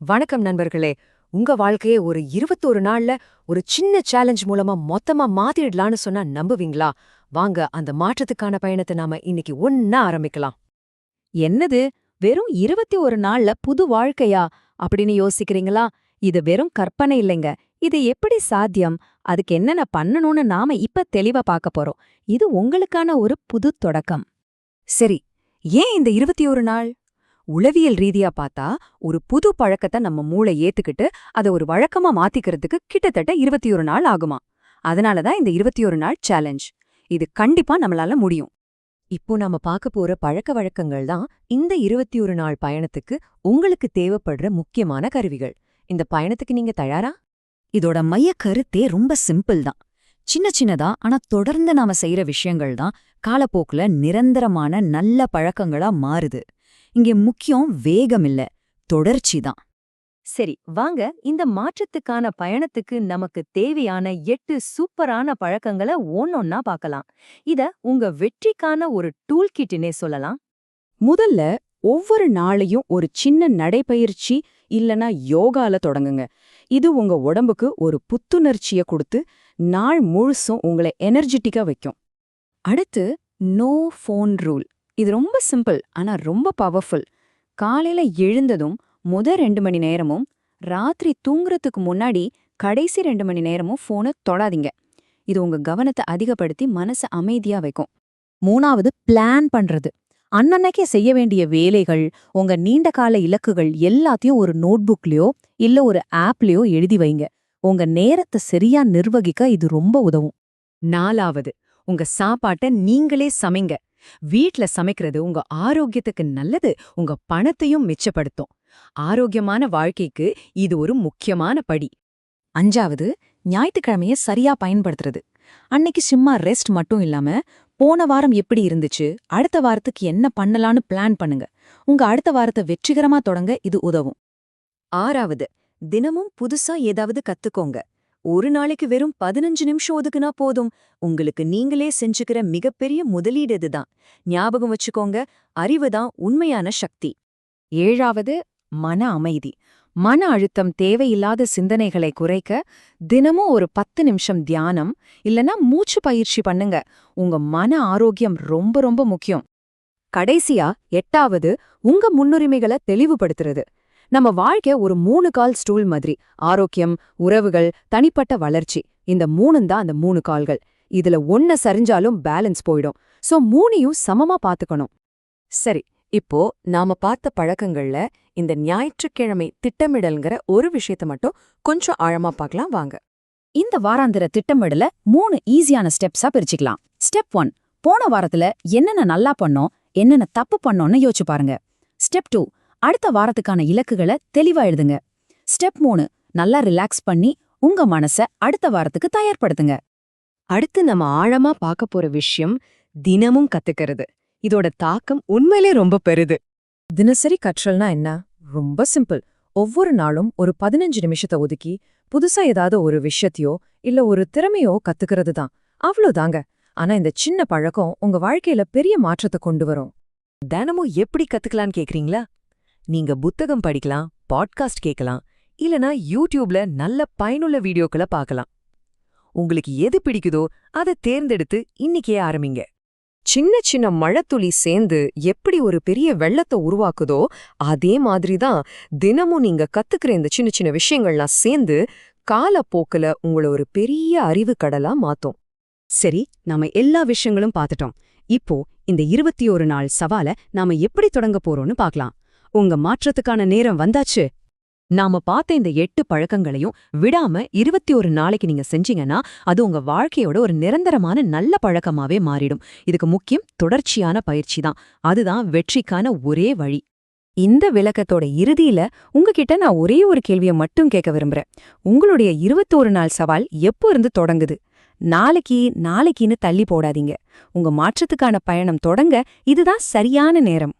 வணக்கம் நண்பர்களே. உங்க வாழ்க்கையை ஒரு 21 நாள்ல ஒரு சின்ன சேலஞ்ச் மூலமா மொத்தமா மாத்திடலான்னு சொன்னா நம்புவீங்களா? வாங்க அந்த மாற்றத்துக்கான பயணத்தை நாம இன்னைக்கு ஒண்ணா ஆரம்பிக்கலாம். என்னது வெறும் 21 நாள்ல புது வாழ்க்கையா அப்படின்னு யோசிக்கிறீங்களா? இது வெறும் கற்பனை இல்லைங்க. இது எப்படி சாத்தியம்? அதுக்கு என்னென்ன பண்ணணும்னு நாம இப்ப தெளிவா பார்க்க போறோம். இது உங்களுக்கான ஒரு புது தொடக்கம். சரி, ஏன் இந்த 21 நாள்? உளவியல் ரீதியா பார்த்தா ஒரு புது பழக்கத்தை நம்ம மூளை ஏத்துக்கிட்டு அதை ஒரு வழக்கமா மாத்திக்கிறதுக்கு கிட்டத்தட்ட 21 நாள் ஆகுமா. அதனாலதான் இந்த 21 நாள் சேலஞ்ச். இது கண்டிப்பா நம்மளால முடியும். இப்போ நாம பார்க்க போற பழக்க வழக்கங்கள் தான் இந்த 21 நாள் பயணத்துக்கு உங்களுக்கு தேவைப்படுற முக்கியமான கருவிகள். இந்த பயணத்துக்கு நீங்க தயாரா? இதோட மைய கருத்தே ரொம்ப சிம்பிள் தான். சின்ன சின்னதா ஆனா தொடர்ந்து நாம செய்யற விஷயங்கள் தான் காலப்போக்குல நிரந்தரமான நல்ல பழக்கங்களா மாறுது. இங்கே முக்கியம் வேகம் இல்ல, தொடர்ச்சி தான். சரி, வாங்க இந்த மாற்றத்துக்கான பயணத்துக்கு நமக்கு தேவையான 8 சூப்பரான பழக்கங்களை ஒன்னொன்னா பார்க்கலாம். இத உங்க வெற்றிக்கான ஒரு டூல் கிட்னே சொல்லலாம். முதல்ல ஒவ்வொரு நாளையும் ஒரு சின்ன நடைப்பயிற்சி இல்லனா யோகால தொடங்குங்க. இது உங்க உடம்புக்கு ஒரு புத்துணர்ச்சியை கொடுத்து நாள் முழுசும் உங்களை எனர்ஜெட்டிக்கா வைக்கும். அடுத்து நோ ஃபோன் ரூல். இது ரொம்ப சிம்பிள் ஆனா ரொம்ப பவர்ஃபுல். காலையில எழுந்ததும் 2 மணி நேரமும் ராத்திரி தூங்குறதுக்கு முன்னாடி கடைசி 2 மணி நேரமும் போனை தொடாதீங்க. இது உங்க கவனத்தை அதிகப்படுத்தி மனசை அமைதியா வைக்கும். மூணாவது, பிளான் பண்றது. அன்னன்னைக்கே செய்ய வேண்டிய வேலைகள், உங்க நீண்ட கால இலக்குகள் எல்லாத்தையும் ஒரு நோட்புக்லயோ இல்ல ஒரு ஆப்லயோ எழுதி வைங்க. உங்க நேரத்தை சரியா நிர்வகிக்க இது ரொம்ப உதவும். நாலாவது, உங்க சாப்பாட்டை நீங்களே சமைங்க. வீட்ல சமைக்கிறது உங்க ஆரோக்கியத்துக்கு நல்லது, உங்க பணத்தையும் மிச்சப்படுத்தும். ஆரோக்கியமான வாழ்க்கைக்கு இது ஒரு முக்கியமான படி. அஞ்சாவது, ஞாயிற்றுக்கிழமைய சரியா பயன்படுத்துறது. அன்னைக்கு சும்மா ரெஸ்ட் மட்டும் இல்லாம போன வாரம் எப்படி இருந்துச்சு, அடுத்த வாரத்துக்கு என்ன பண்ணலான்னு பிளான் பண்ணுங்க. உங்க அடுத்த வாரத்தை வெற்றிகரமா தொடங்க இது உதவும். ஆறாவது, தினமும் புதுசா ஏதாவது கத்துக்கோங்க. ஒரு நாளைக்கு வெறும் 15 நிமிஷம் ஒதுக்குனா போதும். உங்களுக்கு நீங்களே செஞ்சுக்கிற மிகப்பெரிய முதலீடு இதுதான். ஞாபகம் வச்சுக்கோங்க, அறிவுதான் உண்மையான சக்தி. ஏழாவது, மன அமைதி. மன அழுத்தம், தேவையில்லாத சிந்தனைகளை குறைக்க தினமும் ஒரு 10 நிமிஷம் தியானம் இல்லனா மூச்சு பயிற்சி பண்ணுங்க. உங்க மன ஆரோக்கியம் ரொம்ப ரொம்ப முக்கியம். கடைசியா எட்டாவது, உங்க முன்னுரிமைகளை தெளிவுபடுத்துறது. நம்ம வாழ்க்கை ஒரு 3 கால் ஸ்டூல் மாதிரி. ஆரோக்கியம், உறவுகள், தனிப்பட்ட வளர்ச்சி, இந்த 3 தான் அந்த 3 கால்கள். இதுல ஒன்ன சரிஞ்சாலும் பேலன்ஸ் போயிடும். சோ 3யும் சமமா பாத்துக்கணும். சரி, இப்போ நாம பார்த்த பழக்கங்கள்ல இந்த ஞாயிற்றுக்கிழமை திட்டமிடல்ங்கிற ஒரு விஷயத்த மட்டும் கொஞ்சம் ஆழமா பார்க்கலாம் வாங்க. இந்த வாராந்திர திட்டமிடல 3 ஈஸியான ஸ்டெப்ஸா பிரிச்சுக்கலாம். ஸ்டெப் 1, போன வாரத்துல என்னென்ன நல்லா பண்ணோம், என்னென்ன தப்பு பண்ணோம்னு யோசிச்சு பாருங்க. ஸ்டெப் 2, அடுத்த வாரத்துக்கான இலக்குகளை தெளிவா எழுதுங்க. ஸ்டெப் 3, நல்லா ரிலாக்ஸ் பண்ணி உங்க மனச அடுத்த வாரத்துக்கு தயார்படுத்துங்க. அடுத்து நம்ம ஆழமா பார்க்க போற விஷயம் தினமும் கத்துக்கிறது. இதோட தாக்கம் உண்மையிலே ரொம்ப பெருது. தினசரி கற்றல்னா என்ன? ரொம்ப சிம்பிள். ஒவ்வொரு நாளும் ஒரு 15 நிமிஷத்தை ஒதுக்கி புதுசா ஏதாவது ஒரு விஷயத்தையோ இல்ல ஒரு திறமையோ கத்துக்கிறது தான். அவ்வளோதாங்க. ஆனா இந்த சின்ன பழக்கம் உங்க வாழ்க்கையில பெரிய மாற்றத்தை கொண்டு வரும். தினமும் எப்படி கத்துக்கலான்னு கேக்குறீங்களா? நீங்க புத்தகம் படிக்கலாம், பாட்காஸ்ட் கேட்கலாம், இல்லனா யூடியூப்ல நல்ல பயனுள்ள வீடியோக்களை பார்க்கலாம். உங்களுக்கு எது பிடிக்குதோ அதை தேர்ந்தெடுத்து இன்னைக்கே ஆரம்பிங்க. சின்ன சின்ன மழைத்துளி சேர்ந்து எப்படி ஒரு பெரிய வெள்ளத்தை உருவாக்குதோ அதே மாதிரிதான் தினமும் நீங்க கத்துக்கிற இந்த சின்ன சின்ன விஷயங்கள்லாம் சேர்ந்து காலப்போக்குல உங்களை ஒரு பெரிய அறிவு கடலா மாத்தும். சரி, நாம எல்லா விஷயங்களும் பார்த்துட்டோம். இப்போ இந்த 21 நாள் சவாலை நாம எப்படி தொடங்க போறோம்னு பார்க்கலாம். உங்க மாற்றத்துக்கான நேரம் வந்தாச்சு. நாம பார்த்த இந்த 8 பழக்கங்களையும் விடாம 21 நாளைக்கு நீங்க செஞ்சீங்கன்னா அது உங்க வாழ்க்கையோட ஒரு நிரந்தரமான நல்ல பழக்கமாவே மாறிடும். இதுக்கு முக்கியம் தொடர்ச்சியான பயிற்சி தான். அதுதான் வெற்றிக்கான ஒரே வழி. இந்த விளக்கத்தோட இறுதியில உங்ககிட்ட நான் ஒரே ஒரு கேள்வியை மட்டும் கேட்க விரும்புறேன். உங்களுடைய 21 நாள் சவால் எப்போ இருந்து தொடங்குது? நாளைக்குன்னு தள்ளி போடாதீங்க. உங்க மாற்றத்துக்கான பயணம் தொடங்க இதுதான் சரியான நேரம்.